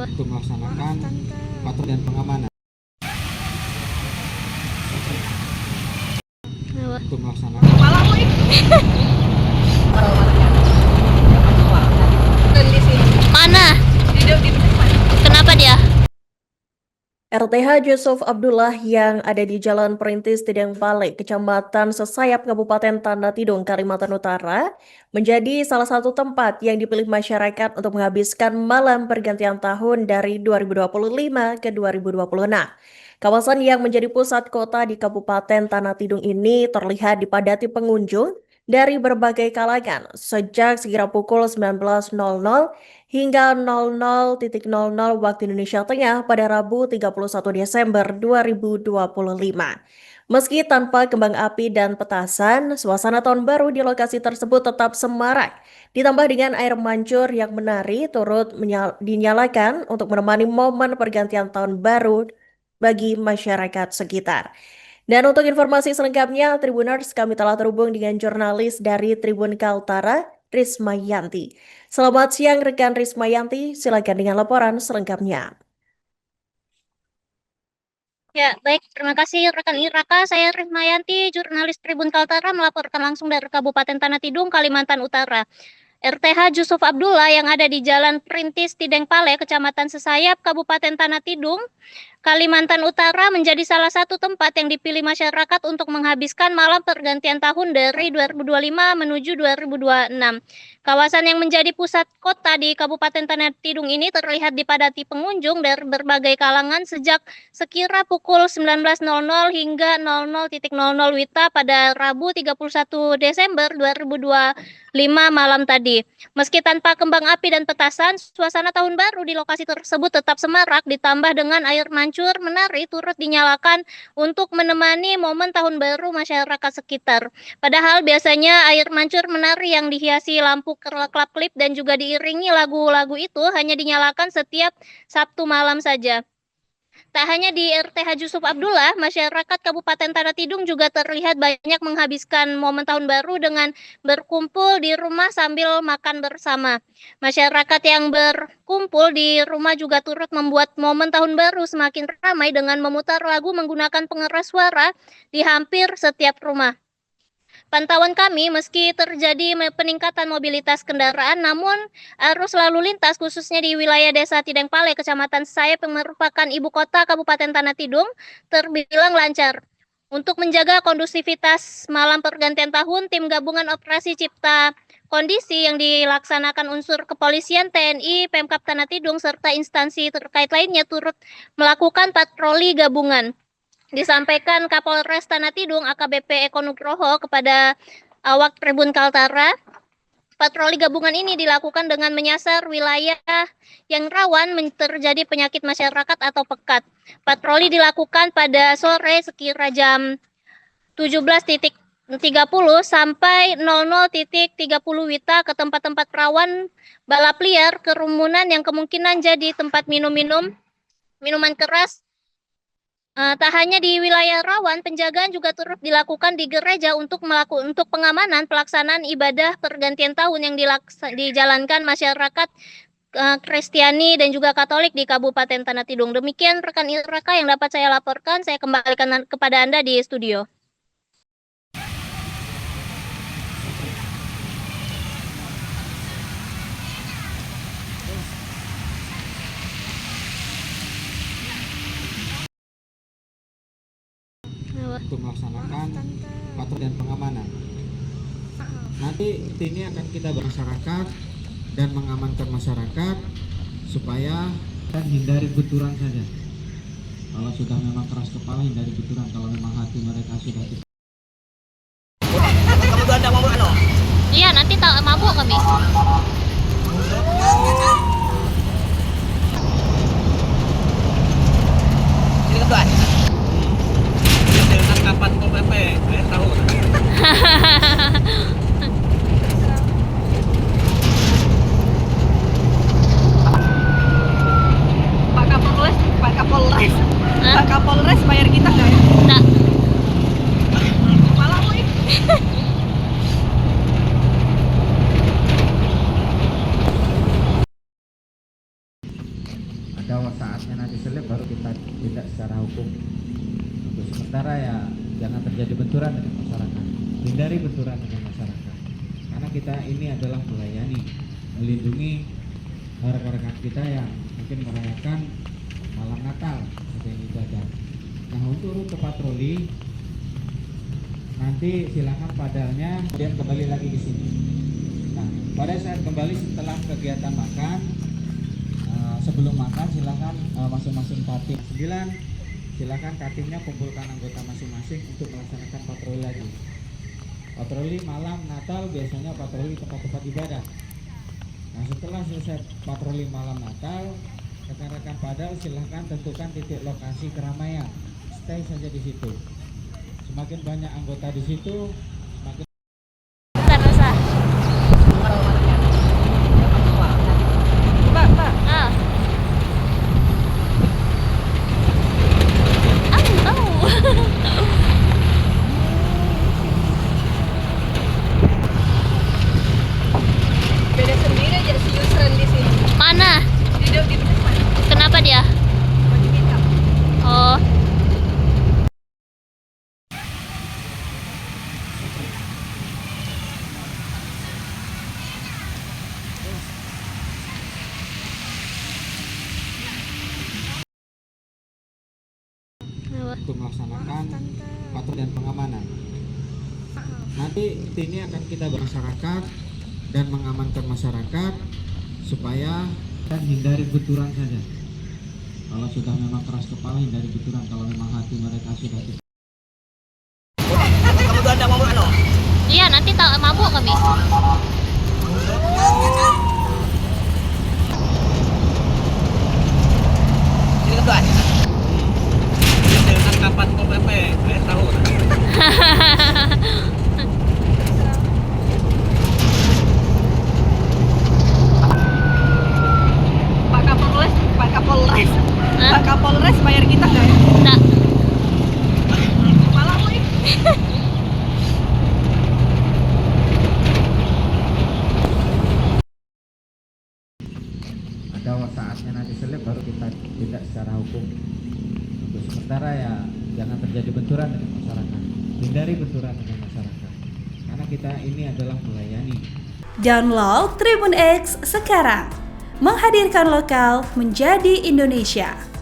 untuk melaksanakan patroli dan pengamanan. Untuk melaksanakan Mana? Kenapa dia? RTH Yusuf Abdullah yang ada di Jalan Perintis Tideng Bale, Kecamatan Sesayap, Kabupaten Tanah Tidung, Kalimantan Utara, menjadi salah satu tempat yang dipilih masyarakat untuk menghabiskan malam pergantian tahun dari 2025 ke 2026. Kawasan yang menjadi pusat kota di Kabupaten Tanah Tidung ini terlihat dipadati pengunjung dari berbagai kalangan sejak sekira pukul 19.00 hingga 00.00 waktu Indonesia Tengah pada Rabu 31 Desember 2025. Meski tanpa kembang api dan petasan, suasana tahun baru di lokasi tersebut tetap semarak. Ditambah dengan air mancur yang menari turut dinyalakan untuk menemani momen pergantian tahun baru bagi masyarakat sekitar. Dan untuk informasi selengkapnya, Tribuners, kami telah terhubung dengan jurnalis dari Tribun Kaltara, Rismayanti. Selamat siang rekan Rismayanti, silakan dengan laporan selengkapnya. Ya, baik. Terima kasih rekan Iraka. Saya Rismayanti, jurnalis Tribun Kaltara melaporkan langsung dari Kabupaten Tanah Tidung, Kalimantan Utara. RTH Yusuf Abdullah yang ada di Jalan Perintis Tideng Pale, Kecamatan Sesayap, Kabupaten Tanah Tidung, Kalimantan Utara menjadi salah satu tempat yang dipilih masyarakat untuk menghabiskan malam pergantian tahun dari 2025 menuju 2026. Kawasan yang menjadi pusat kota di Kabupaten Tanah Tidung ini terlihat dipadati pengunjung dari berbagai kalangan sejak sekira pukul 19.00 hingga 00.00 WITA pada Rabu 31 Desember 2025 malam tadi. Meski tanpa kembang api dan petasan, suasana tahun baru di lokasi tersebut tetap semarak ditambah dengan air mancur menari turut dinyalakan untuk menemani momen tahun baru masyarakat sekitar. Padahal biasanya air mancur menari yang dihiasi lampu kelap-kelip dan juga diiringi lagu-lagu itu hanya dinyalakan setiap Sabtu malam saja. Tak hanya di RTH Yusuf Abdullah, masyarakat Kabupaten Tanah Tidung juga terlihat banyak menghabiskan momen tahun baru dengan berkumpul di rumah sambil makan bersama. Masyarakat yang berkumpul di rumah juga turut membuat momen tahun baru semakin ramai dengan memutar lagu menggunakan pengeras suara di hampir setiap rumah. Pantauan kami, meski terjadi peningkatan mobilitas kendaraan, namun arus lalu lintas khususnya di wilayah Desa Tideng Pale, Kecamatan Sayap yang merupakan ibu kota Kabupaten Tanah Tidung, terbilang lancar. Untuk menjaga kondusivitas malam pergantian tahun, tim gabungan operasi cipta kondisi yang dilaksanakan unsur kepolisian, TNI, Pemkab Tanah Tidung, serta instansi terkait lainnya turut melakukan patroli gabungan. Disampaikan Kapolres Tanah Tidung AKBP Eko Nugroho kepada awak Tribun Kaltara, patroli gabungan ini dilakukan dengan menyasar wilayah yang rawan terjadi penyakit masyarakat atau pekat. Patroli dilakukan pada sore sekira jam 17.30 sampai 00.30 WITA ke tempat-tempat rawan balap liar, kerumunan yang kemungkinan jadi tempat minuman keras. Tak hanya di wilayah rawan, penjagaan juga turut dilakukan di gereja untuk pengamanan pelaksanaan ibadah pergantian tahun yang dijalankan masyarakat Kristiani dan juga Katolik di Kabupaten Tanah Tidung. Demikian rekan Iraka yang dapat saya laporkan. Saya kembalikan kepada Anda di studio. untuk melaksanakan patroli dan pengamanan. Nanti ini akan kita masyarakat dan mengamankan masyarakat supaya hindari benturan saja. Kalau sudah memang keras kepala hindari benturan. Kalau memang hati mereka sudah Iya, nanti tak mabuk kami. Silakan tuan. Kapan kau PP? Saya tahu. Pak Kapolres bayar kita nggak ya? Tak. Malah woy. tindak secara hukum. Untuk sementara ya jangan terjadi benturan dengan masyarakat, hindari benturan dengan masyarakat, karena kita ini adalah melayani, melindungi rekan-rekan kita yang mungkin merayakan malam Natal seperti yang itu ada. Nah, untuk rute patroli nanti silakan padalnya kemudian kembali lagi ke sini. Nah, pada saat kembali setelah kegiatan makan, sebelum makan silakan masing-masing katim 9, silakan katimnya kumpulkan anggota masing-masing untuk melaksanakan patroli lagi. Patroli malam Natal biasanya patroli tempat-tempat ibadah. Nah, setelah selesai patroli malam Natal, rekan-rekan padal silahkan tentukan titik lokasi keramaian, stay saja di situ. Semakin banyak anggota di situ, semakin Terasa. Pak. Ah. Tahu. Beda sendiri aja si Yusran di sini. Mana? Di depan. Kenapa dia? Baju hitam. Oh. untuk melaksanakan patroli dan pengamanan. Nanti ini akan kita masyarakat dan mengamankan masyarakat supaya dan hindari benturan saja. Kalau sudah memang keras kepala hindari benturan, kalau memang hati mereka sudah Kamu tuh ada mabuk ano? Iya, nanti tak mabuk kami. Sini ketuan. Dengan kapan kau PP? Saya tahu. Hah? Pak Kapolres bayar kita nggak ya? Tak. Malah woi. ada saatnya nanti selip baru kita tindak secara hukum. Untuk sementara ya jangan terjadi benturan dengan masyarakat, hindari benturan dengan masyarakat, karena kita ini adalah melayani. Download Tribun X sekarang, menghadirkan lokal menjadi Indonesia.